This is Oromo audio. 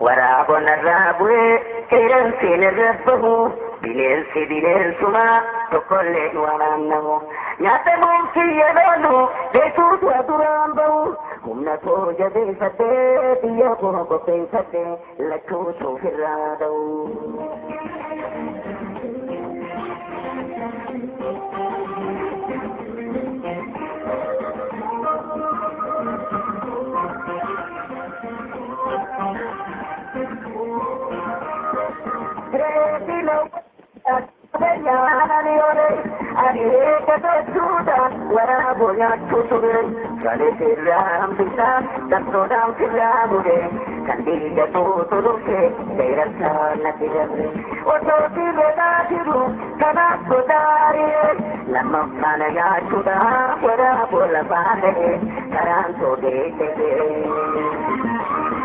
waraabona irraa bu'ee qeeransiin irra bahu bineensuma tokkollee waraannamu nyaatamuun kiyya loolu beekuutu duraan bahu humna koo jabeeffadhee biyya koo qopheeffadhee lakkuutu ofirraa da'u. Waraabona tuture kale sirraan bisa dantoodhaan sirraa bude kan dhiiga tuuturuke seerarsaa natti darbe otoo sirreedhaa jiru kanaaf godaaree lammaffaan nyaachuudhaaf waraaboo lafaan ta'e karaan toodee ta'e.